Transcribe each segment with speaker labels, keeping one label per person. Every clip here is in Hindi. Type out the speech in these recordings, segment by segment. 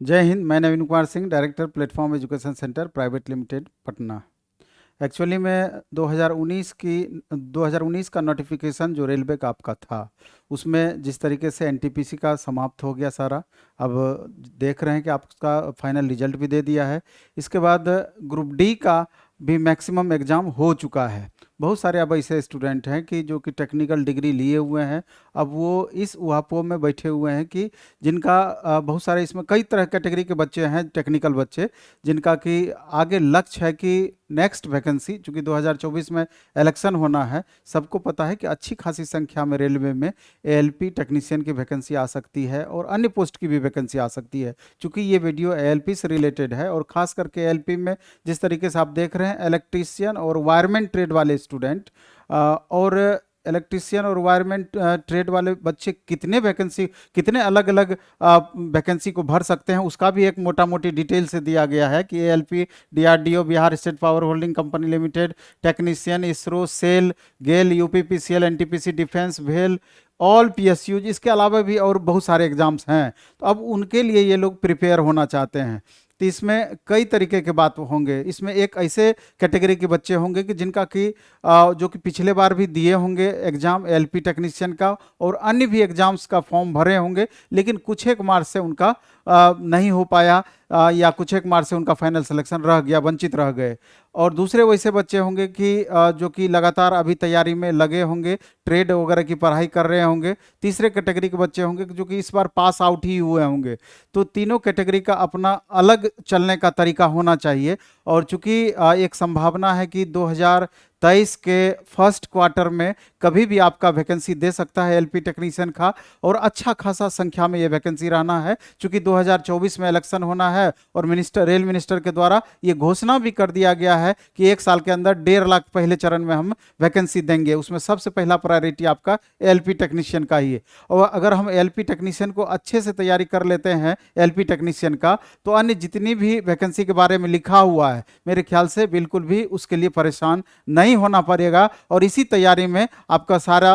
Speaker 1: जय हिंद। मैं Naveen Kumar Singh, director platform education centre private limited Patna. Actually मैं 2019 का नोटिफिकेशन जो रेलवे का आपका था, उसमें जिस तरीके से एनटीपीसी का समाप्त हो गया सारा, अब देख रहे हैं कि आपका फाइनल रिजल्ट भी दे दिया है। इसके बाद ग्रुप डी का भी मैक्सिमम एग्ज़ाम हो चुका है। बहुत सारे अब ऐसे स्टूडेंट हैं कि जो कि टेक्निकल डिग्री लिए हुए हैं, अब वो इस उहापोह में बैठे हुए हैं कि जिनका बहुत सारे इसमें कई तरह कैटेगरी के बच्चे हैं, टेक्निकल बच्चे, जिनका कि आगे लक्ष्य है कि नेक्स्ट वैकेंसी, चूंकि 2024 में इलेक्शन होना है, सबको पता है कि अच्छी खासी संख्या में रेलवे में एएलपी टेक्नीशियन की वैकेंसी आ सकती है और अन्य पोस्ट की भी वैकेंसी आ सकती है। चूंकि ये वीडियो एएलपी से रिलेटेड है और ख़ास करके एएलपी में जिस तरीके से आप देख रहे हैं, इलेक्ट्रीशियन और वायरमैन ट्रेड वाले स्टूडेंट और इलेक्ट्रीशियन और वायरमैन ट्रेड वाले बच्चे कितने अलग अलग वैकेंसी को भर सकते हैं, उसका भी एक मोटा मोटी डिटेल से दिया गया है कि ALP, DRDO, Bihar state power holding company limited, technician, ISRO, SAIL, GAIL, UPPCL, NTPC, defence, भेल, ऑल पीएसयूज, इसके अलावा भी और बहुत सारे एग्जाम्स हैं। तो अब उनके लिए ये लोग प्रिपेयर होना चाहते हैं। तो इसमें कई तरीके के बात होंगे। इसमें एक ऐसे कैटेगरी के बच्चे होंगे कि जिनका कि जो कि पिछले बार भी दिए होंगे एग्जाम एलपी टेक्नीशियन का और अन्य भी एग्जाम्स का फॉर्म भरे होंगे, लेकिन कुछ एक मार्क्स से उनका नहीं हो पाया या कुछ एक मार्क्स से उनका फाइनल सिलेक्शन रह गया, वंचित रह गए। और दूसरे वैसे बच्चे होंगे कि जो कि लगातार अभी तैयारी में लगे होंगे, ट्रेड वगैरह की पढ़ाई कर रहे होंगे। तीसरे कैटेगरी के बच्चे होंगे जो कि इस बार पास आउट ही हुए होंगे। तो तीनों कैटेगरी का अपना अलग चलने का तरीका होना चाहिए। और चूंकि एक संभावना है कि 2023 के फर्स्ट क्वार्टर में कभी भी आपका वैकेंसी दे सकता है एलपी टेक्नीशियन का, और अच्छा खासा संख्या में ये वैकेंसी रहना है। चूंकि 2024 में इलेक्शन होना है और रेल मिनिस्टर के द्वारा ये घोषणा भी कर दिया गया है कि 1 साल के अंदर 1.5 लाख पहले चरण में हम वैकेंसी देंगे। उसमें सबसे पहला प्रायोरिटी आपका एलपी टेक्नीशियन का ही है। और अगर हम एलपी टेक्नीशियन को अच्छे से तैयारी कर लेते हैं एलपी टेक्नीशियन का, तो अन्य जितनी भी वैकेंसी के बारे में लिखा हुआ है, मेरे ख्याल से बिल्कुल भी उसके लिए परेशान नहीं होना पड़ेगा। और इसी तैयारी में आपका सारा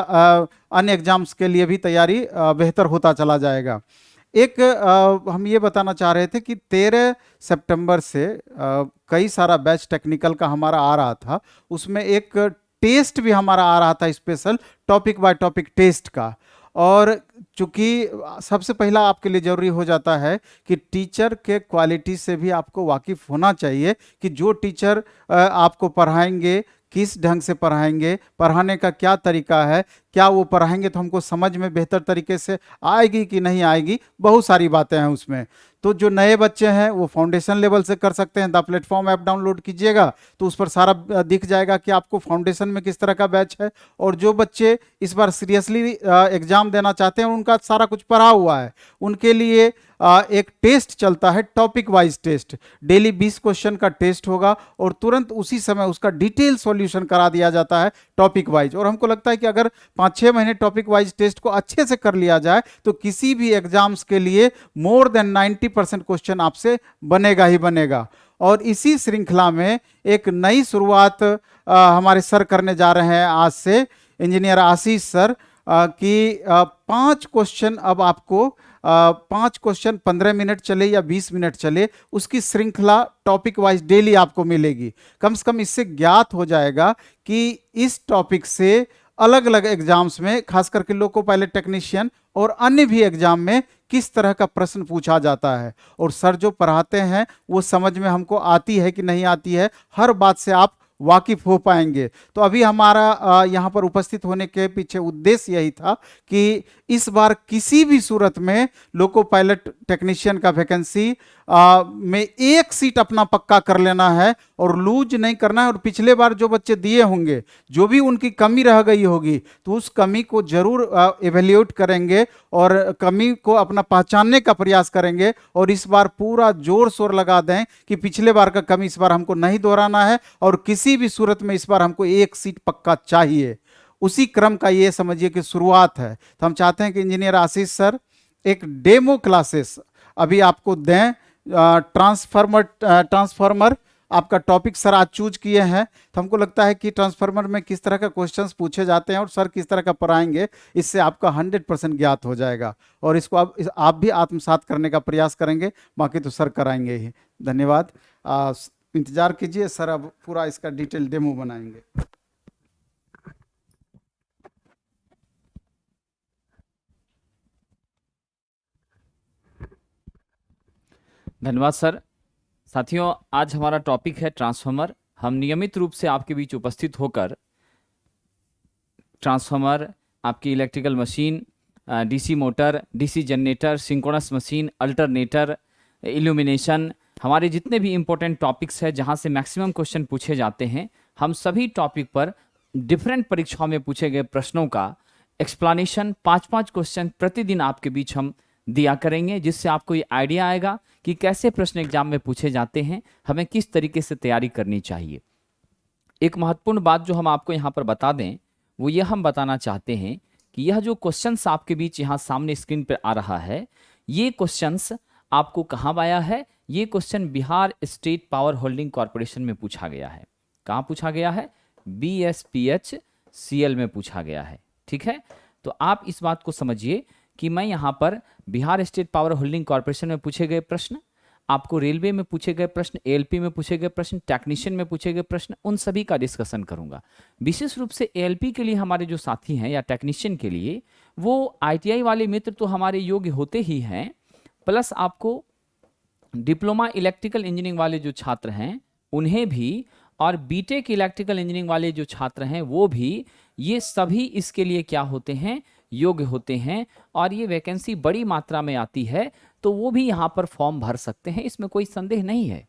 Speaker 1: अन्य एग्जाम्स के लिए भी तैयारी बेहतर होता चला जाएगा। एक हम ये बताना चाह रहे थे कि 13 सितंबर से कई सारा बैच टेक्निकल का हमारा आ रहा था। उसमें एक टेस्ट भी हमारा आ रहा था, special topic by topic test का। और चूंकि सबसे पहला आपके लिए जरूरी हो जाता है कि टीचर के क्वालिटी से भी आपको वाकिफ होना चाहिए कि जो टीचर आपको पढ़ाएंगे किस ढंग से पढ़ाएंगे, पढ़ाने का क्या तरीका है, क्या वो पढ़ाएंगे तो हमको समझ में बेहतर तरीके से आएगी कि नहीं आएगी, बहुत सारी बातें हैं उसमें। तो जो नए बच्चे हैं वो फाउंडेशन लेवल से कर सकते हैं। द प्लेटफॉर्म ऐप डाउनलोड कीजिएगा तो उस पर सारा दिख जाएगा कि आपको फाउंडेशन में किस तरह का बैच है। और जो बच्चे इस बार सीरियसली एग्जाम देना चाहते हैं, उनका सारा कुछ पढ़ा हुआ है, उनके लिए एक टेस्ट चलता है, topic wise test. Daily 20 question का टेस्ट होगा और तुरंत उसी समय उसका डिटेल सॉल्यूशन करा दिया जाता है टॉपिक वाइज। और हमको लगता है कि अगर 5-6 महीने टॉपिक वाइज टेस्ट को अच्छे से कर लिया जाए तो किसी भी एग्जाम्स के लिए मोर देन 90% क्वेश्चन आपसे बनेगा ही बनेगा। और इसी श्रृंखला में एक नई शुरुआत हमारे सर करने जा रहे हैं आज से, इंजीनियर आशीष सर, कि 5 क्वेश्चन अब आपको 5 क्वेश्चन 15 मिनट चले या 20 मिनट चले, उसकी श्रृंखला टॉपिक वाइज डेली आपको मिलेगी। कम से कम इससे ज्ञात हो जाएगा कि इस टॉपिक से अलग अलग एग्जाम्स में, खास करके लोको पायलट टेक्नीशियन और अन्य भी एग्जाम में, किस तरह का प्रश्न पूछा जाता है। और सर जो पढ़ाते हैं वो समझ में हमको आती है कि नहीं आती है, हर बात से आप वाकिफ हो पाएंगे। तो अभी हमारा यहाँ पर उपस्थित होने के पीछे उद्देश्य यही था कि इस बार किसी भी सूरत में लोको पायलट टेक्नीशियन का वैकेंसी में एक सीट अपना पक्का कर लेना है और लूज नहीं करना है। और पिछले बार जो बच्चे दिए होंगे, जो भी उनकी कमी रह गई होगी, तो उस कमी को जरूर एवेल्यूएट करेंगे और कमी को अपना पहचानने का प्रयास करेंगे। और इस बार पूरा जोर शोर लगा दें कि पिछले बार का कमी इस बार हमको नहीं दोहराना है और किसी भी सूरत में इस बार हमको एक सीट पक्का चाहिए। उसी क्रम का ये समझिए कि शुरुआत है। तो हम चाहते हैं कि इंजीनियर आशीष सर एक डेमो क्लासेस अभी आपको दें, ट्रांसफार्मर आपका टॉपिक सर आज चूज किए हैं, तो हमको लगता है कि ट्रांसफार्मर में किस तरह का क्वेश्चंस पूछे जाते हैं और सर किस तरह का पढ़ाएंगे, इससे आपका 100% ज्ञात हो जाएगा और इसको आप भी आत्मसात करने का प्रयास करेंगे। बाकी तो सर कराएंगे ही। धन्यवाद। इंतजार कीजिए, सर अब पूरा इसका डिटेल डेमो बनाएंगे।
Speaker 2: धन्यवाद सर। साथियों, आज हमारा टॉपिक है ट्रांसफार्मर। हम नियमित रूप से आपके बीच उपस्थित होकर ट्रांसफार्मर, आपकी electrical machine, DC motor, DC generator, synchronous machine, alternator, illumination, हमारे जितने भी इंपॉर्टेंट टॉपिक्स हैं जहां से मैक्सिमम क्वेश्चन पूछे जाते हैं, हम सभी टॉपिक पर डिफरेंट परीक्षाओं में पूछे गए प्रश्नों का एक्सप्लेनेशन 5-5 क्वेश्चन प्रतिदिन आपके बीच हम दिया करेंगे, जिससे आपको ये आइडिया आएगा कि कैसे प्रश्न एग्जाम में पूछे जाते हैं, हमें किस तरीके से तैयारी करनी चाहिए। एक महत्वपूर्ण बात जो हम आपको यहाँ पर बता दें, वो ये हम बताना चाहते हैं कि यह जो क्वेश्चंस आपके बीच यहाँ सामने स्क्रीन पर आ रहा है, ये क्वेश्चंस आपको कहाँ आया है? ये question Bihar state power holding corporation में पूछा गया है। कहाँ पूछा गया है? BSPHCL में पूछा गया है। ठीक है, तो आप इस बात को समझिए कि मैं यहाँ पर Bihar state power holding corporation में पूछे गए प्रश्न, आपको रेलवे में पूछे गए प्रश्न, ALP में पूछे गए प्रश्न, टेक्नीशियन में पूछे गए प्रश्न, उन सभी का डिस्कशन करूंगा। विशेष रूप से ALP के लिए हमारे जो साथी हैं या टेक्नीशियन के लिए, वो ITI वाले मित्र तो हमारे योग्य होते ही हैं, प्लस आपको डिप्लोमा इलेक्ट्रिकल इंजीनियरिंग वाले जो छात्र हैं उन्हें भी, और बीटेक इलेक्ट्रिकल इंजीनियरिंग वाले जो छात्र हैं वो भी, ये सभी इसके लिए क्या होते हैं? योग्य होते हैं। और ये वैकेंसी बड़ी मात्रा में आती है, तो वो भी यहाँ पर फॉर्म भर सकते हैं, इसमें कोई संदेह नहीं है।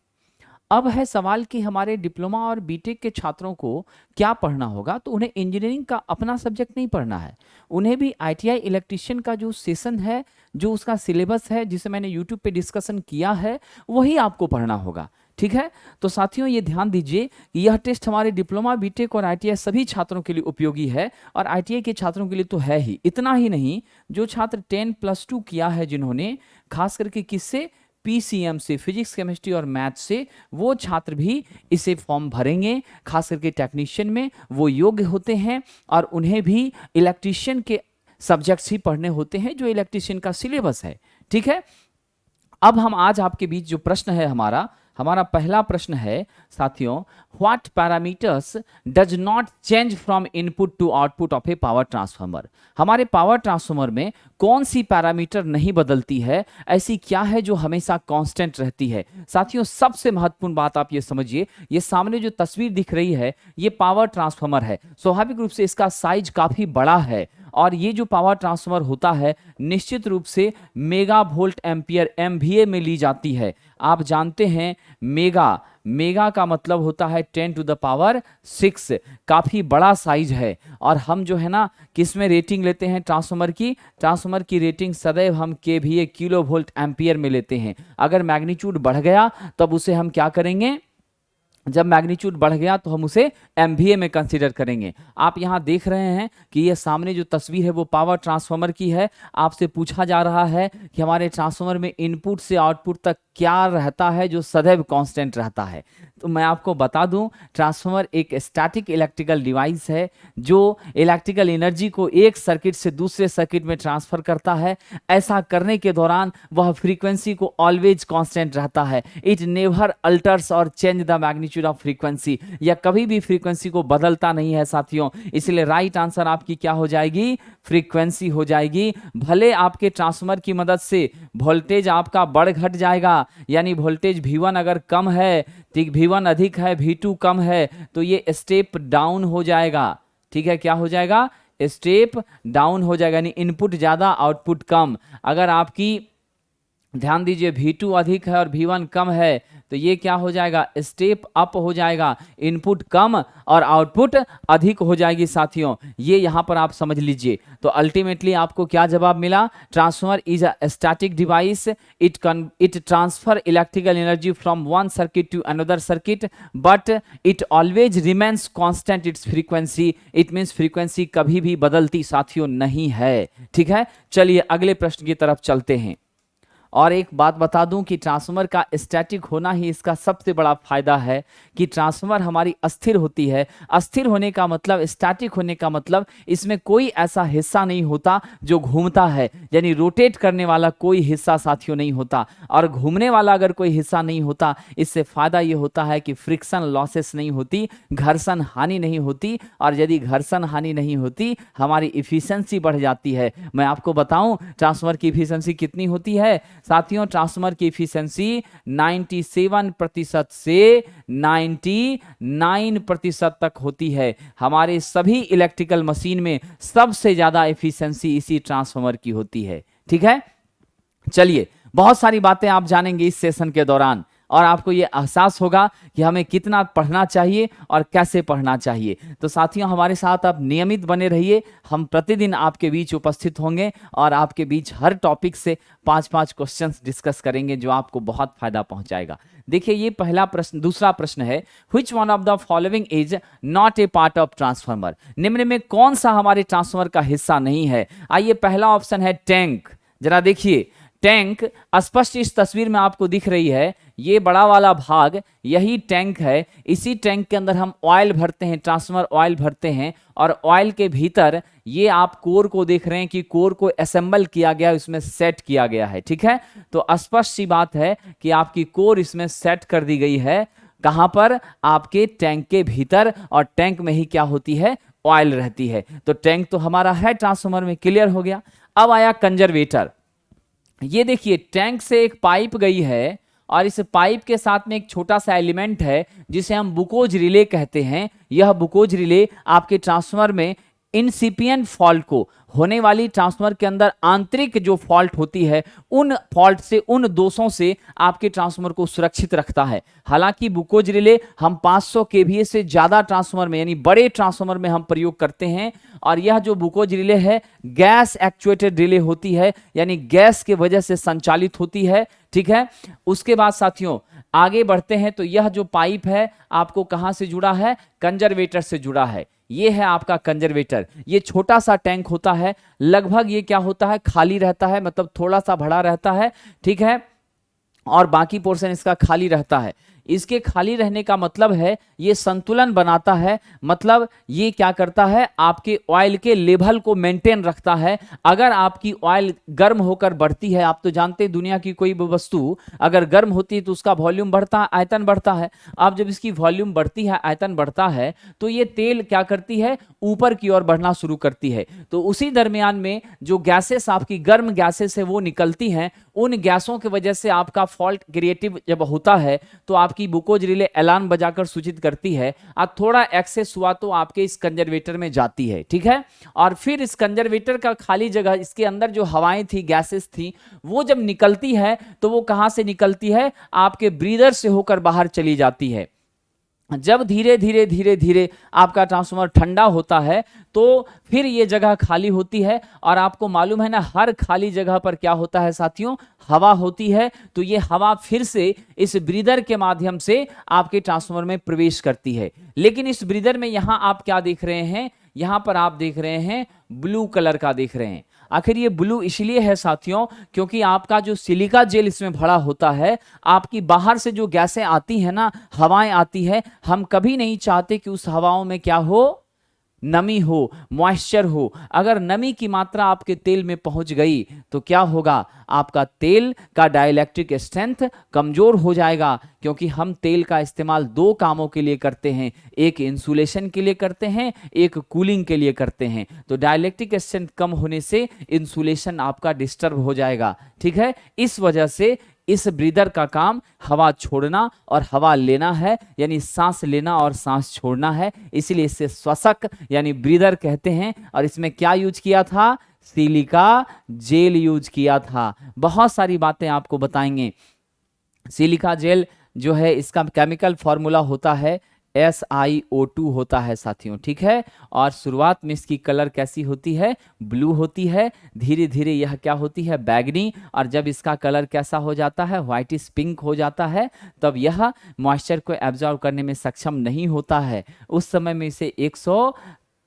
Speaker 2: अब है सवाल कि हमारे डिप्लोमा और बीटेक के छात्रों को क्या पढ़ना होगा। तो उन्हें इंजीनियरिंग का अपना सब्जेक्ट नहीं पढ़ना है, उन्हें भी ITI इलेक्ट्रिशियन का जो सेशन है, जो उसका सिलेबस है, जिसे मैंने यूट्यूब पे डिस्कशन किया है, वही आपको पढ़ना होगा। ठीक है, तो साथियों ये ध्यान दीजिए कि यह टेस्ट हमारे डिप्लोमा, बीटेक और ITI सभी छात्रों के लिए उपयोगी है, और ITI के छात्रों के लिए तो है ही। इतना ही नहीं, जो छात्र 10+2 किया है जिन्होंने, खास करके किससे? PCM से, फिजिक्स, केमिस्ट्री और मैथ से, वो छात्र भी इसे फॉर्म भरेंगे। खास करके टेक्नीशियन में वो योग्य होते हैं, और उन्हें भी इलेक्ट्रीशियन के सब्जेक्ट्स ही पढ़ने होते हैं, जो इलेक्ट्रीशियन का सिलेबस है। ठीक है, अब हम आज आपके बीच जो प्रश्न है हमारा पहला प्रश्न है साथियों, what parameters does not change from input to output of a power transformer. हमारे पावर ट्रांसफार्मर में कौन सी पैरामीटर नहीं बदलती है? ऐसी क्या है जो हमेशा कांस्टेंट रहती है? साथियों सबसे महत्वपूर्ण बात आप ये समझिए, ये सामने जो तस्वीर दिख रही है, ये पावर ट्रांसफार्मर है। स्वाभाविक रूप से इसका साइज काफी बड़ा है, और ये जो पावर ट्रांसफार्मर होता है निश्चित रूप से मेगा वोल्ट एम्पियर MVA में ली जाती है। आप जानते हैं मेगा का मतलब होता है 10⁶। काफी बड़ा साइज है, और हम जो है ना किस में रेटिंग लेते हैं ट्रांसफार्मर की रेटिंग सदैव हम KVA, किलो वोल्ट एम्पियर में लेते हैं। अगर मैग्नीट्यूड बढ़ गया तब उसे हम क्या करेंगे? जब मैग्नीट्यूड बढ़ गया तो हम उसे MVA में कंसीडर करेंगे। आप यहाँ देख रहे हैं कि ये सामने जो तस्वीर है वो पावर ट्रांसफार्मर की है। आपसे पूछा जा रहा है कि हमारे ट्रांसफार्मर में इनपुट से आउटपुट तक क्या रहता है जो सदैव कांस्टेंट रहता है। तो मैं आपको बता दूं, ट्रांसफार्मर एक स्टैटिक इलेक्ट्रिकल डिवाइस है जो इलेक्ट्रिकल एनर्जी को एक सर्किट से दूसरे सर्किट में ट्रांसफर करता है। ऐसा करने के दौरान वह फ्रीक्वेंसी को ऑलवेज कांस्टेंट रहता है। इट नेवर अल्टर्स और change the magnitude of frequency, या कभी भी फ्रीक्वेंसी को बदलता नहीं है साथियों। इसलिए राइट आंसर आपकी क्या हो जाएगी? फ्रीक्वेंसी हो जाएगी। भले आपके ट्रांसफार्मर की मदद से वोल्टेज आपका बढ़ घट जाएगा, यानी वोल्टेज V1 अगर कम है, ठीक, V1 अधिक है, V2 कम है, तो ये स्टेप डाउन हो जाएगा। ठीक है, क्या हो जाएगा? स्टेप डाउन हो जाएगा, यानी इनपुट ज्यादा आउटपुट कम। अगर आपकी, ध्यान दीजिए, V2 अधिक है और V1 कम है, तो ये क्या हो जाएगा? स्टेप अप हो जाएगा, इनपुट कम और आउटपुट अधिक हो जाएगी साथियों। ये यहां पर आप समझ लीजिए। तो अल्टीमेटली आपको क्या जवाब मिला? Transformer is a static device, it transfer electrical energy from one circuit to another circuit, but it always remains constant its frequency. It means frequency कभी भी बदलती साथियों नहीं है। ठीक है, चलिए अगले प्रश्न की तरफ चलते हैं। और एक बात बता दूं कि ट्रांसफार्मर का स्टैटिक होना ही इसका सबसे बड़ा फायदा है कि ट्रांसफार्मर हमारी अस्थिर होती है। अस्थिर होने का मतलब, स्टैटिक होने का मतलब इसमें कोई ऐसा हिस्सा नहीं होता जो घूमता है, यानी रोटेट करने वाला कोई हिस्सा साथियों नहीं होता। और घूमने वाला अगर कोई हिस्सा नहीं होता, इससे फायदा ये होता है कि फ्रिक्शन लॉसेस नहीं होती, घर्षण हानि नहीं होती, और यदि घर्षण हानि नहीं होती हमारी इफिशिएंसी बढ़ जाती है। मैं आपको बताऊं ट्रांसफार्मर की इफिशिएंसी कितनी होती है साथियों। ट्रांसफार्मर की इफिशिएंसी 97% से 99% तक होती है। हमारे सभी इलेक्ट्रिकल मशीन में सबसे ज्यादा इफिशिएंसी इसी ट्रांसफार्मर की होती है। ठीक है, चलिए बहुत सारी बातें आप जानेंगे इस सेशन के दौरान, और आपको ये एहसास होगा कि हमें कितना पढ़ना चाहिए और कैसे पढ़ना चाहिए। तो साथियों हमारे साथ आप नियमित बने रहिए, हम प्रतिदिन आपके बीच उपस्थित होंगे और आपके बीच हर टॉपिक से 5-5 क्वेश्चंस डिस्कस करेंगे जो आपको बहुत फायदा पहुंचाएगा। देखिए ये पहला प्रश्न, दूसरा प्रश्न है which one of the following is not a part of transformer. निम्न में कौन सा हमारे ट्रांसफार्मर का हिस्सा नहीं है। आइए पहला ऑप्शन है टैंक। जरा देखिए टैंक स्पष्ट इस तस्वीर में आपको दिख रही है, ये बड़ा वाला भाग यही टैंक है। इसी टैंक के अंदर हम ऑयल भरते हैं, ट्रांसफार्मर ऑयल भरते हैं, और ऑयल के भीतर ये आप कोर को देख रहे हैं कि कोर को असेंबल किया गया, इसमें सेट किया गया है। ठीक है, तो स्पष्ट सी बात है कि आपकी कोर इसमें सेट कर दी गई है। कहां पर? आपके टैंक के भीतर, और टैंक में ही क्या होती है? ऑयल रहती है। तो टैंक तो हमारा है ट्रांसफार्मर में, क्लियर हो गया। अब आया कंजर्वेटर। ये देखिए टैंक से एक पाइप गई है, और इस पाइप के साथ में एक छोटा सा एलिमेंट है जिसे हम बुकोज रिले कहते हैं। यह बुकोज रिले आपके ट्रांसफार्मर में इंसिपिएंट फॉल्ट को, होने वाली ट्रांसफार्मर के अंदर आंतरिक जो फॉल्ट होती है, उन फॉल्ट से, उन दोषों से आपके ट्रांसफार्मर को सुरक्षित रखता है। हालांकि बुकोज रिले हम 500 केवीए से ज्यादा ट्रांसफार्मर में, यानी बड़े ट्रांसफार्मर में हम प्रयोग करते हैं, और यह जो बुकोज रिले है गैस एक्चुएटेड रिले होती है, यानी गैस के वजह से संचालित होती है। ठीक है, उसके बाद साथियों आगे बढ़ते हैं, तो यह जो पाइप है आपको कहां से जुड़ा है? कंजर्वेटर से जुड़ा है। ये है आपका कंजर्वेटर। ये छोटा सा टैंक होता है, लगभग ये क्या होता है? खाली रहता है, मतलब थोड़ा सा भरा रहता है। ठीक है, और बाकी पोर्शन इसका खाली रहता है। इसके खाली रहने का मतलब है ये संतुलन बनाता है, मतलब ये क्या करता है? आपके ऑयल के लेवल को मेंटेन रखता है। अगर आपकी ऑयल गर्म होकर बढ़ती है, आप तो जानते हैं दुनिया की कोई भी वस्तु अगर गर्म होती है तो उसका वॉल्यूम बढ़ता है, आयतन बढ़ता है। अब जब इसकी वॉल्यूम बढ़ती है, आयतन बढ़ता है, तो ये तेल क्या करती है? ऊपर की ओर बढ़ना शुरू करती है। तो उसी दरमियान में जो गैसेस आपकी गर्म गैसेस है वो निकलती हैं, उन गैसों की वजह से आपका फॉल्ट क्रिएटिव जब होता है तो आपकी बुकोज रिले अलार्म बजाकर सूचित करती है, और थोड़ा एक्सेस हुआ तो आपके इस कंजर्वेटर में जाती है। ठीक है, और फिर इस कंजर्वेटर का खाली जगह, इसके अंदर जो हवाएं थी, गैसेस थी, वो जब निकलती है तो वो कहां से निकलती है? आपके ब्रीदर से होकर बाहर चली जाती है। जब धीरे धीरे धीरे धीरे आपका ट्रांसफार्मर ठंडा होता है तो फिर ये जगह खाली होती है, और आपको मालूम है ना हर खाली जगह पर क्या होता है साथियों? हवा होती है। तो ये हवा फिर से इस ब्रीदर के माध्यम से आपके ट्रांसफार्मर में प्रवेश करती है। लेकिन इस ब्रीदर में यहां आप क्या देख रहे हैं? यहां पर आप देख रहे हैं ब्लू कलर का देख रहे हैं। आखिर ये ब्लू इसलिए है साथियों क्योंकि आपका जो सिलिका जेल इसमें भरा होता है, आपकी बाहर से जो गैसें आती हैं ना, हवाएं आती है, हम कभी नहीं चाहते कि उस हवाओं में क्या हो? नमी हो, मॉइस्चर हो। अगर नमी की मात्रा आपके तेल में पहुंच गई तो क्या होगा? आपका तेल का डाइलेक्ट्रिक स्ट्रेंथ कमजोर हो जाएगा, क्योंकि हम तेल का इस्तेमाल 2 कामों के लिए करते हैं, एक इंसुलेशन के लिए करते हैं, एक कूलिंग के लिए करते हैं। तो डाइलेक्ट्रिक स्ट्रेंथ कम होने से इंसुलेशन आपका डिस्टर्ब हो जाएगा। ठीक है, इस वजह से इस ब्रीदर का काम हवा छोड़ना और हवा लेना है, यानी सांस लेना और सांस छोड़ना है। इसीलिए इसे श्वसक यानी ब्रीदर कहते हैं। और इसमें क्या यूज किया था? सिलिका जेल यूज किया था। बहुत सारी बातें आपको बताएंगे। सिलिका जेल जो है इसका केमिकल फॉर्मूला होता है SiO2 होता है साथियों। ठीक है, और शुरुआत में इसकी कलर कैसी होती है? ब्लू होती है। धीरे धीरे यह क्या होती है? बैगनी। और जब इसका कलर कैसा हो जाता है? व्हाइटिश पिंक हो जाता है, तब यह मॉइस्चर को एब्जॉर्ब करने में सक्षम नहीं होता है। उस समय में इसे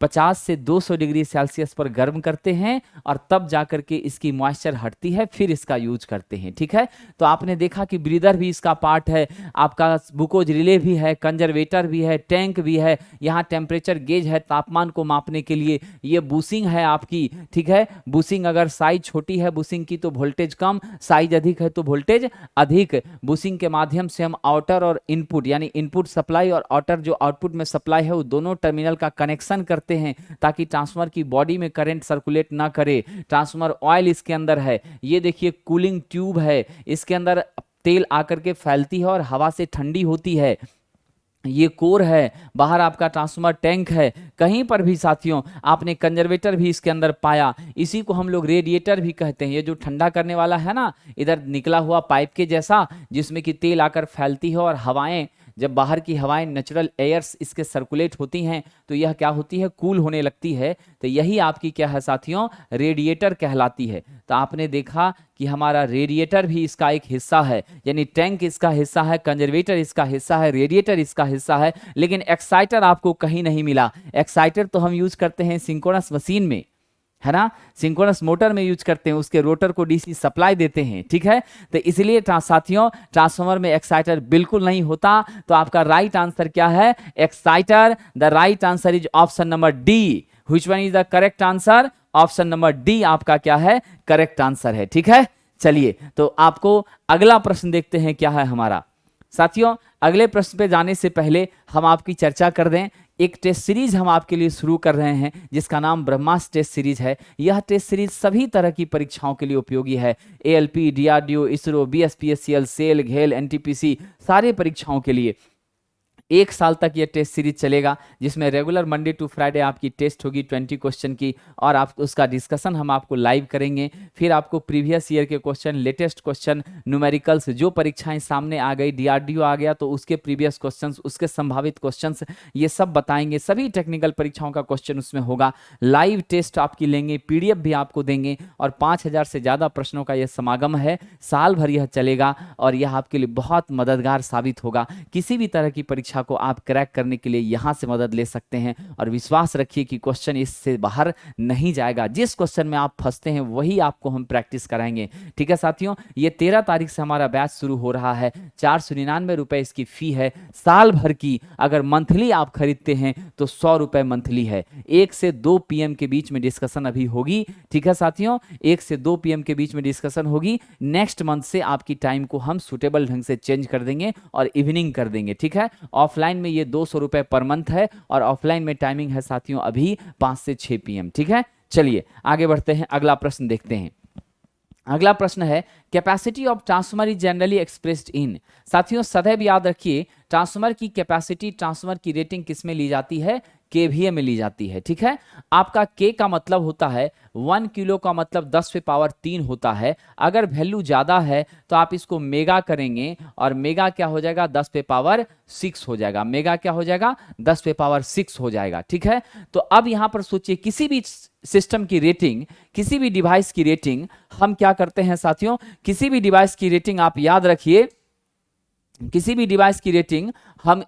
Speaker 2: 50 से 200 डिग्री सेल्सियस पर गर्म करते हैं और तब जाकर के इसकी मॉइस्चर हटती है, फिर इसका यूज करते हैं। ठीक है, तो आपने देखा कि ब्रीदर भी इसका पार्ट है, आपका बुकोज रिले भी है, कंजर्वेटर भी है, टैंक भी है, यहाँ टेम्परेचर गेज है तापमान को मापने के लिए, ये बुशिंग है आपकी। ठीक है, बुशिंग अगर साइज छोटी है बुशिंग की तो वोल्टेज कम, साइज अधिक है तो वोल्टेज अधिक। बुशिंग के माध्यम से हम आउटर और इनपुट यानी इनपुट सप्लाई और आउटर जो आउटपुट में सप्लाई है वो दोनों टर्मिनल का कनेक्शन करते हैं ताकि ट्रांसफार्मर की बॉडी में करंट सर्कुलेट ना करे। ट्रांसफार्मर ऑयल इसके अंदर है, ये देखिए कूलिंग ट्यूब है, इसके अंदर तेल आकर के फैलती है और हवा से ठंडी होती है। ये कोर है, बाहर आपका ट्रांसफार्मर टैंक है। कहीं पर भी साथियों आपने कंजर्वेटर भी इसके अंदर पाया, इसी को हम लोग रेडिएटर भी कहते हैं। ये जो ठंडा करने वाला है ना, इधर निकला हुआ पाइप के जैसा जिसमें कि तेल आकर फैलती है और हवाएं, जब बाहर की हवाएं नेचुरल एयर्स इसके सर्कुलेट होती हैं तो यह क्या होती है, कूल होने लगती है। तो यही आपकी क्या है साथियों, रेडिएटर कहलाती है। तो आपने देखा कि हमारा रेडिएटर भी इसका एक हिस्सा है, यानी टैंक इसका हिस्सा है, कंजर्वेटर इसका हिस्सा है, रेडिएटर इसका हिस्सा है। लेकिन एक्साइटर आपको कहीं नहीं मिला। एक्साइटर तो हम यूज करते हैं सिंक्रोनस मशीन में, है ना, सिंक्रोनस मोटर में यूज करते हैं, उसके रोटर को डीसी सप्लाई देते हैं। ठीक है, तो इसलिए साथियों ट्रांसफार्मर में एक्साइटर बिल्कुल नहीं होता। तो आपका राइट आंसर क्या है, exciter. The right answer is option number D. Which one is the correct answer, option number D आपका क्या है, करेक्ट आंसर है। ठीक है, चलिए तो आपको अगला प्रश्न देखते हैं क्या है हमारा। साथियों अगले प्रश्न पे जाने से पहले हम आपकी चर्चा कर दें, एक टेस्ट सीरीज हम आपके लिए शुरू कर रहे हैं जिसका नाम ब्रह्मास्त्र टेस्ट सीरीज है। यह टेस्ट सीरीज सभी तरह की परीक्षाओं के लिए उपयोगी है, ALP, DRDO, ISRO, BSPSCL, SAIL, GAIL, NTPC, सारे परीक्षाओं के लिए 1 साल तक ये टेस्ट सीरीज चलेगा, जिसमें रेगुलर मंडे टू फ्राइडे आपकी टेस्ट होगी 20 क्वेश्चन की, और आप उसका डिस्कशन हम आपको लाइव करेंगे। फिर आपको प्रीवियस ईयर के क्वेश्चन, लेटेस्ट क्वेश्चन, न्यूमेरिकल्स, जो परीक्षाएं सामने आ गई, डीआरडीओ आ गया तो उसके प्रीवियस क्वेश्चंस, उसके संभावित क्वेश्चंस, ये सब बताएंगे। सभी टेक्निकल परीक्षाओं का क्वेश्चन उसमें होगा। लाइव टेस्ट आपकी लेंगे, पीडीएफ भी आपको देंगे, और 5000 से ज़्यादा प्रश्नों का यह समागम है। साल भर यह चलेगा और यह आपके लिए बहुत मददगार साबित होगा। किसी भी तरह की परीक्षा को आप क्रैक करने के लिए यहां से मदद ले सकते हैं, और विश्वास रखिए कि क्वेश्चन इससे बाहर नहीं जाएगा। जिस क्वेश्चन में आप फंसते हैं वही आपको हम प्रैक्टिस कराएंगे। ठीक है साथियों, ये 13 तारीख से हमारा बैच शुरू हो रहा है। 499 रुपए इसकी फी है साल भर की। अगर मंथली आप खरीदते हैं तो 100 रुपए मंथली है। 1 से 2 PM के बीच में डिस्कशन अभी होगी। ठीक है साथियों, 1 से 2 PM के बीच में डिस्कशन होगी। नेक्स्ट मंथ से आपकी टाइम को हम सुटेबल ढंग से चेंज कर देंगे और इवनिंग कर देंगे। ठीक है, ऑफलाइन में ये 200 रुपए पर मंथ है, और ऑफलाइन में टाइमिंग है साथियों अभी 5 से 6 PM। ठीक है, चलिए आगे बढ़ते हैं, अगला प्रश्न देखते हैं। अगला प्रश्न है, capacity of transformer is generally expressed in. साथियों सदैव याद रखिए, ट्रांसफार्मर की कैपेसिटी, ट्रांसफार्मर की रेटिंग किस में ली जाती है, केवीए में ली जाती है। ठीक है, आपका के का मतलब होता है 1 किलो का मतलब 10 पे पावर 3 होता है। अगर वैल्यू ज्यादा है तो आप इसको मेगा करेंगे, और मेगा क्या हो जाएगा, 10 पे पावर 6 हो जाएगा। मेगा क्या हो जाएगा, 10 पे पावर 6 हो जाएगा। ठीक है, तो अब यहां पर सोचिए, किसी भी सिस्टम की रेटिंग, किसी भी डिवाइस की रेटिंग हम क्या करते हैं साथियों, किसी भी डिवाइस की रेटिंग आप याद रखिए, किसी भी डिवाइस की रेटिंग हम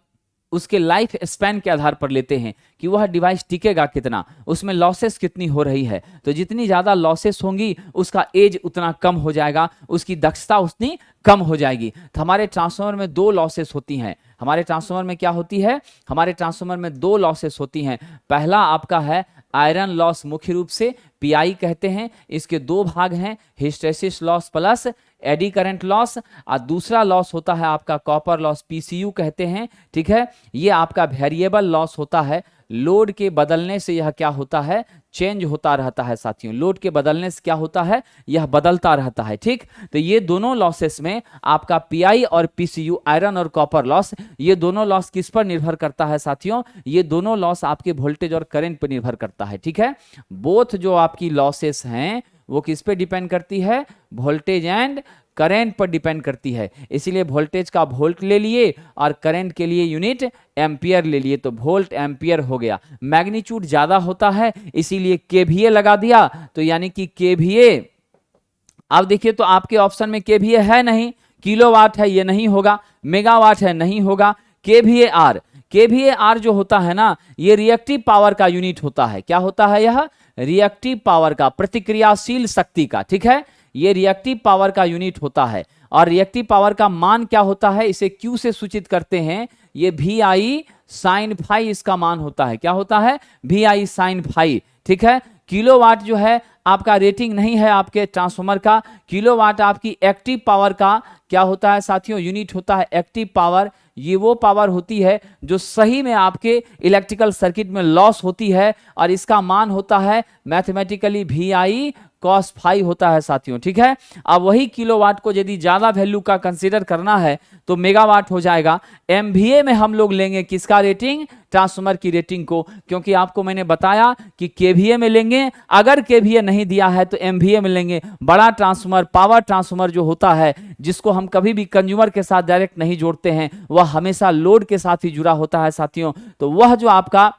Speaker 2: उसके लाइफ स्पैन के आधार पर लेते हैं कि वह डिवाइस टिकेगा कितना, उसमें लॉसेस कितनी हो रही है। तो जितनी ज़्यादा लॉसेस होंगी उसका एज उतना कम हो जाएगा, उसकी दक्षता उतनी कम हो जाएगी। तो हमारे ट्रांसफार्मर में 2 लॉसेस होती हैं। हमारे ट्रांसफार्मर में क्या होती है, हमारे ट्रांसफार्मर में 2 लॉसेस होती हैं। पहला आपका है आयरन लॉस, मुख्य रूप से पीआई कहते हैं। इसके 2 भाग हैं, hysteresis loss plus eddy current loss, और दूसरा लॉस होता है आपका कॉपर लॉस, पीसीयू कहते हैं। ठीक है, ये आपका वेरिएबल लॉस होता है। लोड के बदलने से यह क्या होता है, चेंज होता रहता है साथियों। लोड के बदलने से क्या होता है, यह बदलता रहता है। ठीक, तो ये दोनों लॉसेस में आपका पीआई और पीसीयू, आयरन और कॉपर लॉस, ये दोनों लॉस किस पर निर्भर करता है साथियों, ये दोनों लॉस आपके वोल्टेज और करंट पर निर्भर करता है। ठीक है, बोथ जो आपकी लॉसेस हैं वो किस पे डिपेंड करती है, वोल्टेज एंड करंट पर डिपेंड करती है। इसीलिए वोल्टेज का वोल्ट ले लिए और करंट के लिए यूनिट एम्पियर ले लिए, तो वोल्ट एम्पियर हो गया। मैग्नीट्यूड ज्यादा होता है इसीलिए केवीए लगा दिया, तो यानी कि केवीए, अब देखिए तो आपके ऑप्शन में केवीए है नहीं, किलोवाट है ये नहीं होगा, मेगावाट है नहीं होगा, केवीए आर। kVAR जो होता है ना, ये रिएक्टिव पावर का यूनिट होता है। क्या होता है? यह रिएक्टिव पावर का, प्रतिक्रियाशील शक्ति का, ठीक है, ये रिएक्टिव पावर का यूनिट होता है। और रिएक्टिव पावर का मान क्या होता है? इसे Q से सूचित करते हैं, ये VI sin फाई इसका मान होता है। क्या होता है? VI sin फाई, ठीक है। किलोवाट जो है आपका रेटिंग नहीं है आपके ट्रांसफार्मर का, किलोवाट आपकी एक्टिव पावर का क्या होता है साथियों? यूनिट होता है। एक्टिव पावर ये वो पावर होती है जो सही में आपके इलेक्ट्रिकल सर्किट में लॉस होती है, और इसका मान होता है मैथमेटिकली VI cos फाई होता है साथियों, ठीक है। अब वही किलोवाट को यदि ज्यादा वैल्यू का कंसीडर करना है तो मेगावाट हो जाएगा। MVA में हम लोग लेंगे किसका रेटिंग? ट्रांसफार्मर की रेटिंग को, क्योंकि आपको मैंने बताया कि KVA में लेंगे, अगर KVA नहीं दिया है तो MVA में लेंगे। बड़ा ट्रांसफार्मर, पावर ट्रांसफार्मर जो होता है, जिसको हम कभी भी कंज्यूमर के साथ डायरेक्ट नहीं जोड़ते हैं, वह हमेशा लोड के साथ ही जुड़ा होता है साथियों। तो वह जो आपका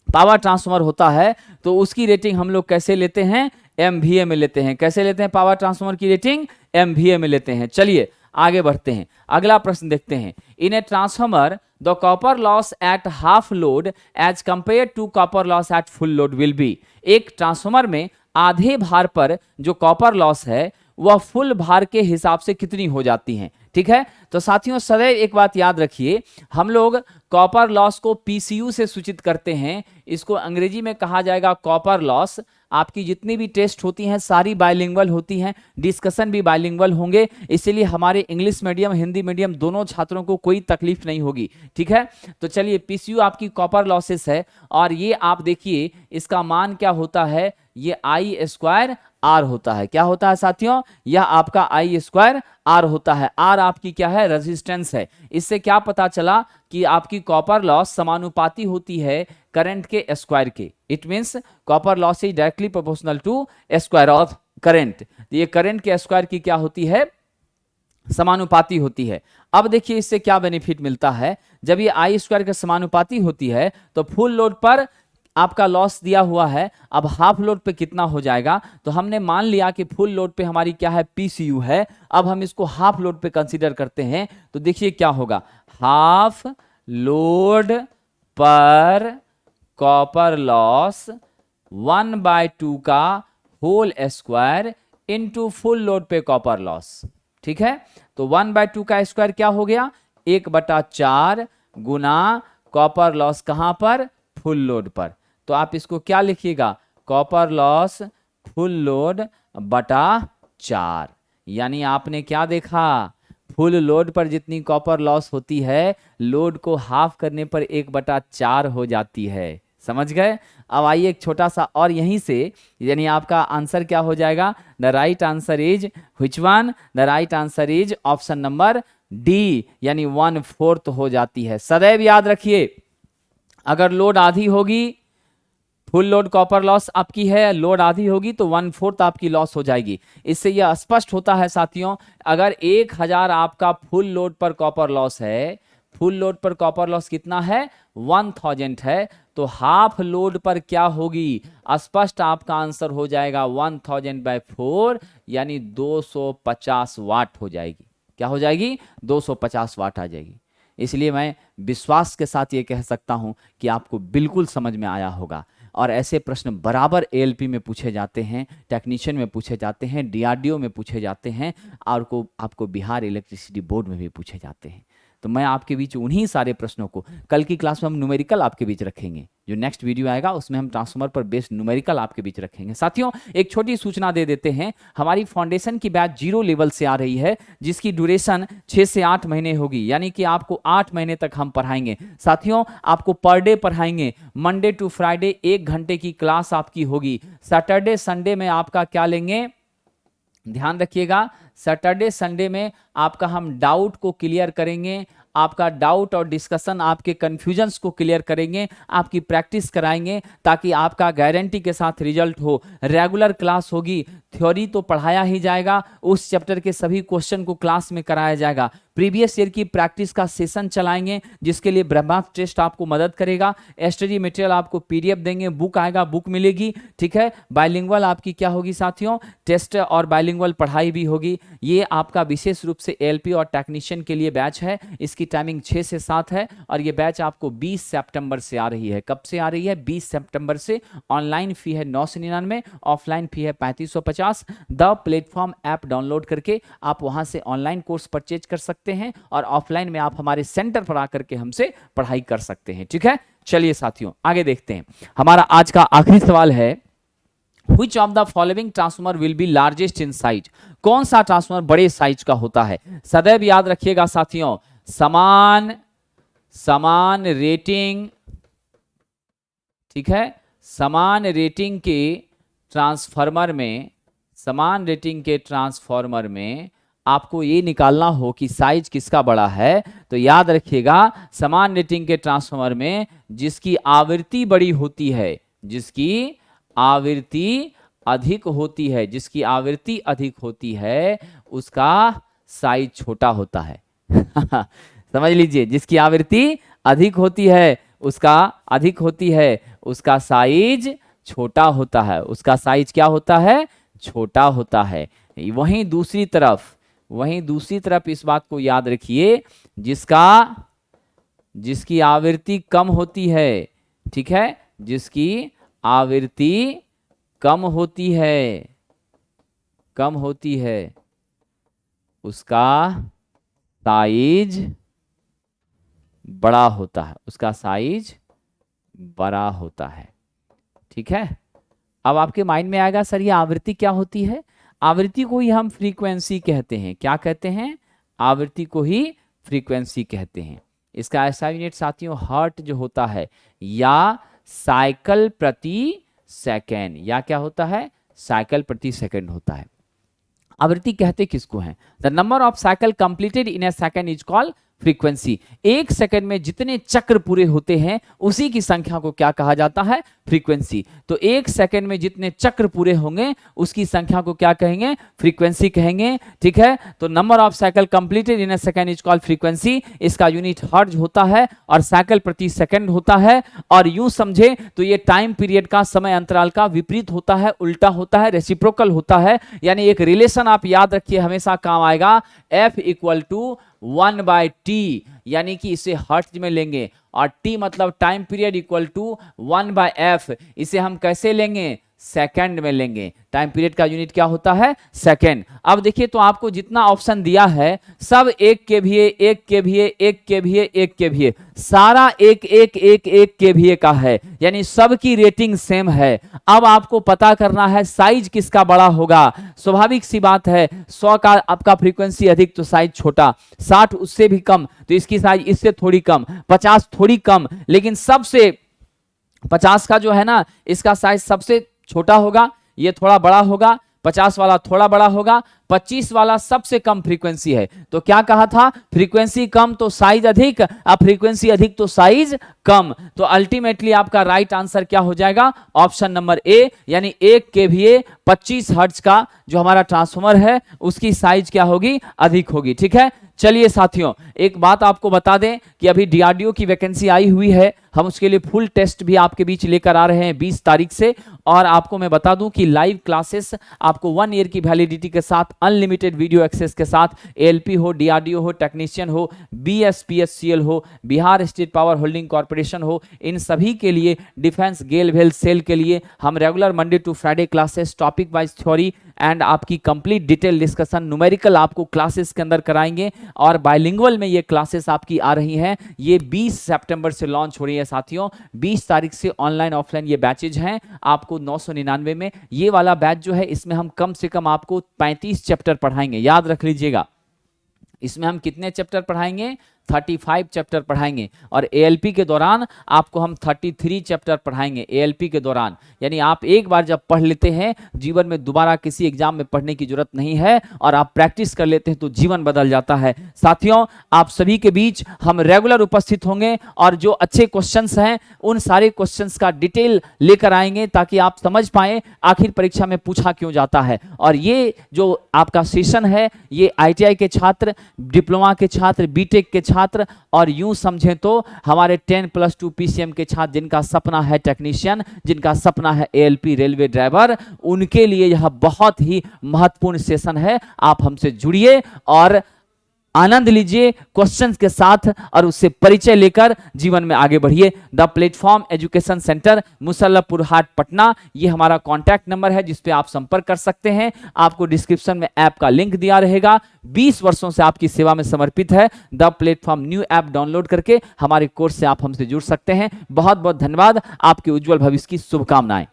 Speaker 2: पावर ट्रांसफार्मर होता है, तो उसकी रेटिंग हम लोग कैसे लेते हैं? MVA में लेते हैं। कैसे लेते हैं पावर ट्रांसफार्मर की रेटिंग? MVA में लेते हैं। चलिए आगे बढ़ते हैं, अगला प्रश्न देखते हैं। In a transformer the copper loss at half load as compare to copper loss at full load will be. एक ट्रांसफार्मर में आधे भार पर जो कॉपर लॉस है वह फुल भार के हिसाब से कितनी हो जाती हैं, ठीक है। तो साथियों सदैव एक बात याद रखिए, हम लोग कॉपर लॉस को PCU से सूचित करते हैं। इसको अंग्रेजी में कहा जाएगा कॉपर लॉस। आपकी जितनी भी टेस्ट होती हैं सारी बाइलिंगुअल होती हैं, डिस्कशन भी बाइलिंगुअल होंगे, इसीलिए हमारे इंग्लिश मीडियम हिंदी मीडियम दोनों छात्रों को कोई तकलीफ नहीं होगी, ठीक है। तो चलिए PCU आपकी कॉपर लॉसेस है, और ये आप देखिए इसका मान क्या होता है? ये I² होता है। क्या होता है साथियों? यह आपका I² होता है। R आपकी क्या है? रेजिस्टेंस है। इससे क्या पता चला कि आपकी कॉपर लॉस समानुपाती होती है करंट के स्क्वायर के। It means copper loss is directly proportional to square of current. ये करंट के स्क्वायर की क्या होती है? समानुपाती होती है। अब देखिए इससे क्या बेनिफिट मिलता है, जब ये I² के समानुपाती होती है तो फुल लोड पर आपका लॉस दिया हुआ है, अब हाफ लोड पे कितना हो जाएगा? तो हमने मान लिया कि फुल लोड पे हमारी क्या है? PCU है। अब हम इसको हाफ लोड पे कंसीडर करते हैं, तो देखिए क्या होगा? हाफ लोड पर कॉपर लॉस 1/2 का whole square into full load पे कॉपर लॉस, ठीक है। तो 1/2 का स्क्वायर क्या हो गया? 1/4 गुना कॉपर लॉस कहां पर? फुल लोड पर। तो आप इसको क्या लिखिएगा? कॉपर लॉस फुल लोड बटा 4। यानी आपने क्या देखा? फुल लोड पर जितनी कॉपर लॉस होती है, लोड को हाफ करने पर 1/4 हो जाती है। समझ गए? अब आइए एक छोटा सा और यहीं से, यानी आपका आंसर क्या हो जाएगा? The right answer is which one? The right answer is option number D, यानी 1/4 हो जाती है। सदैव याद रखिए, अगर लोड आधी होगी, फुल लोड कॉपर लॉस आपकी है, लोड आधी होगी तो 1/4 आपकी लॉस हो जाएगी। इससे यह स्पष्ट होता है साथियों, अगर 1000 आपका फुल लोड पर कॉपर लॉस है, फुल लोड पर कॉपर लॉस कितना है? 1000 है, तो हाफ लोड पर क्या होगी? स्पष्ट आपका आंसर हो जाएगा 1000/4, यानी 250 वाट हो जाएगी। क्या हो जाएगी? 250 वाट आ जाएगी। इसलिए मैं विश्वास के साथ ये कह सकता हूं कि आपको बिल्कुल समझ में आया होगा। और ऐसे प्रश्न बराबर ALP में पूछे जाते हैं, टेक्नीशियन में पूछे जाते हैं, DRDO में पूछे जाते हैं, और आपको बिहार इलेक्ट्रिसिटी बोर्ड में भी पूछे जाते हैं। तो मैं आपके बीच उन्हीं सारे प्रश्नों को कल की क्लास में हम न्यूमेरिकल आपके बीच रखेंगे। जो नेक्स्ट वीडियो आएगा उसमें हम ट्रांसफार्मर पर बेस्ड न्यूमेरिकल आपके बीच रखेंगे। साथियों एक छोटी सूचना दे देते हैं, हमारी फाउंडेशन की बैच 0 लेवल से आ रही है, जिसकी ड्यूरेशन 6 से 8 महीने होगी, यानी कि आपको 8 महीने तक हम पढ़ाएंगे। साथियों आपको पर डे पढ़ाएंगे, मंडे टू फ्राइडे 1 घंटे की क्लास आपकी होगी। सैटरडे संडे में आपका क्या लेंगे? ध्यान रखिएगा, सैटरडे संडे में आपका हम डाउट को क्लियर करेंगे, आपका डाउट और डिस्कशन, आपके कंफ्यूजन्स को क्लियर करेंगे, आपकी प्रैक्टिस कराएंगे, ताकि आपका गारंटी के साथ रिजल्ट हो। रेगुलर क्लास होगी, थ्योरी तो पढ़ाया ही जाएगा, उस चैप्टर के सभी क्वेश्चन को क्लास में कराया जाएगा। प्रीवियस ईयर की प्रैक्टिस का सेशन चलाएंगे, जिसके लिए ब्रह्मास्त्र टेस्ट आपको मदद करेगा। स्टडी मटेरियल आपको PDF देंगे, बुक आएगा, बुक मिलेगी, ठीक है। बाइलिंगुअल आपकी क्या होगी साथियों? टेस्ट और बाइलिंगुअल पढ़ाई भी होगी। ये आपका विशेष रूप से एएलपी और टेक्नीशियन के लिए बैच है। इसकी टाइमिंग 6 से 7 है और ये बैच आपको 20 सितंबर से आ रही है। कब से आ रही है? 20 सितंबर से। ऑनलाइन फी है 999, ऑफलाइन फी है 3550। द प्लेटफॉर्म ऐप डाउनलोड करके आप वहां से ऑनलाइन कोर्स परचेज कर सकते हैं और ऑफलाइन में आप हमारे सेंटर पर आकर के हमसे पढ़ाई कर सकते हैं। ठीक है, चलिए साथियों आगे देखते हैं। हमारा आज का आखिरी सवाल है, Which of the following transformer will be largest in size? कौन सा ट्रांसफॉर्मर बड़े साइज का होता है? सदैव याद रखिएगा साथियों, समान रेटिंग, ठीक है, समान रेटिंग के ट्रांसफार्मर में आपको ये निकालना हो कि साइज किसका बड़ा है, तो याद रखिएगा समान रेटिंग के ट्रांसफार्मर में जिसकी आवृत्ति बड़ी होती है, जिसकी आवृत्ति अधिक होती है उसका साइज छोटा होता है। समझ लीजिए, जिसकी आवृत्ति अधिक होती है उसका साइज छोटा होता है, उसका साइज क्या होता है? छोटा होता है। वहीं दूसरी तरफ इस बात को याद रखिए, जिसकी आवृत्ति कम होती है, ठीक है, जिसकी आवृत्ति कम होती है उसका साइज बड़ा होता है, ठीक है। अब आपके माइंड में आएगा सर ये आवृत्ति क्या होती है? आवृत्ति को ही हम फ्रीक्वेंसी कहते हैं। क्या कहते हैं? आवृत्ति को ही फ्रीक्वेंसी कहते हैं। इसका ऐसा यूनिट साथियों हर्ट जो होता है या साइकिल प्रति सेकेंड, या क्या होता है? साइकिल प्रति सेकेंड होता है। आवृत्ति कहते किसको हैं? The number of cycle completed in A second is called frequency. एक सेकंड में जितने चक्र पूरे होते हैं उसी की संख्या को क्या कहा जाता है? फ्रीक्वेंसी। तो एक सेकंड में जितने चक्र पूरे होंगे उसकी संख्या को क्या कहेंगे? फ्रीक्वेंसी कहेंगे, ठीक है। तो number of cycle completed in a second is called frequency. इसका यूनिट हर्ट्ज होता है और साइकिल प्रति सेकंड होता है। और यूं समझे तो ये टाइम पीरियड का, समय अंतराल का विपरीत होता है, उल्टा होता है, रेसिप्रोकल होता है। यानी एक रिलेशन आप याद रखिए, हमेशा काम आएगा, F इक्वल टू 1/t, यानी कि इसे हर्ट्ज में लेंगे और t मतलब time period equal to 1/f। इसे हम कैसे लेंगे? सेकंड में लेंगे। टाइम पीरियड का यूनिट क्या होता है? सेकंड। अब देखिए तो आपको जितना ऑप्शन दिया है सब 1 kVA, 1 kVA, 1 kVA, 1 kVA, सारा 1 kVA का है, यानी सबकी रेटिंग सेम है। अब आपको पता करना है साइज किसका बड़ा होगा। स्वाभाविक सी बात है, 100 का आपका फ्रीक्वेंसी अधिक तो साइज छोटा, 60 उससे भी कम तो इसकी साइज इससे थोड़ी कम, 50 थोड़ी कम, लेकिन सबसे 50 का जो है ना इसका साइज सबसे छोटा होगा, ये थोड़ा बड़ा होगा, 50 वाला थोड़ा बड़ा होगा, 25 वाला सबसे कम फ्रीक्वेंसी है। तो क्या कहा था? फ्रीक्वेंसी कम तो साइज अधिक, अब फ्रीक्वेंसी अधिक तो साइज कम। तो अल्टीमेटली आपका राइट आंसर क्या हो जाएगा? ऑप्शन नंबर ए, यानी 1 kVA 25 हर्ट्ज का जो हमारा ट्रांसफार्मर है उसकी साइज क्या होगी? अधिक होगी, ठीक है। चलिए साथियों एक बात आपको बता दें कि अभी डीआरडीओ की वैकेंसी आई हुई है, हम उसके लिए फुल टेस्ट भी आपके बीच लेकर आ रहे हैं 20 तारीख से। और आपको मैं बता दूं कि लाइव क्लासेस आपको 1 ईयर की वैलिडिटी के साथ, अनलिमिटेड वीडियो एक्सेस के साथ, एएलपी हो, डीआरडीओ हो, टेक्नीशियन हो, बीएसपीएससीएल हो, Bihar state power holding corporation हो, इन सभी के लिए, डिफेंस, गेल वेल सेल के लिए हम regular Monday to Friday classes, topic wise theory and आपकी कंप्लीट डिटेल डिस्कशन, न्यूमेरिकल आपको क्लासेस के अंदर कराएंगे। और बायलिंगुअल में ये क्लासेस आपकी आ रही हैं। ये 20 सितंबर से लॉन्च हो रही है साथियों। 20 तारीख से ऑनलाइन ऑफलाइन ये बैचेज हैं आपको 999 में। ये वाला बैच जो है इसमें हम कम से कम आपको 35 चैप्टर पढ़ाएंगे, याद रख लीजिएगा। इसमें हम कितने चैप्टर पढ़ाएंगे? 35 चैप्टर पढ़ाएंगे। और एएलपी के दौरान आपको हम 33 चैप्टर पढ़ाएंगे एएलपी के दौरान। यानी आप एक बार जब पढ़ लेते हैं जीवन में दोबारा किसी एग्जाम में पढ़ने की जरूरत नहीं है, और आप प्रैक्टिस कर लेते हैं तो जीवन बदल जाता है। साथियों आप सभी के बीच हम रेगुलर उपस्थित होंगे और जो अच्छे क्वेश्चंस हैं उन सारे क्वेश्चंस का डिटेल लेकर आएंगे ताकि आप समझ पाए आखिर परीक्षा में पूछा क्यों जाता है। और ये जो आपका सेशन है ये आईटीआई के छात्र, डिप्लोमा के छात्र, बीटेक के छात्र, छात्र और यूं समझें तो हमारे 10+2 पीसीएम के छात्र जिनका सपना है टेक्नीशियन, जिनका सपना है एएलपी रेलवे ड्राइवर, उनके लिए यह बहुत ही महत्वपूर्ण सेशन है। आप हमसे जुड़िए और आनंद लीजिए क्वेश्चंस के साथ और उससे परिचय लेकर जीवन में आगे बढ़िए। द प्लेटफॉर्म एजुकेशन सेंटर, मुसल्लपुर हाट, पटना, ये हमारा कॉन्टैक्ट नंबर है जिस पे आप संपर्क कर सकते हैं। आपको डिस्क्रिप्शन में ऐप का लिंक दिया रहेगा। 20 वर्षों से आपकी सेवा में समर्पित है the platform. New app download करके हमारे कोर्स से आप हमसे जुड़ सकते हैं। बहुत बहुत धन्यवाद। आपके उज्जवल भविष्य की शुभकामनाएं।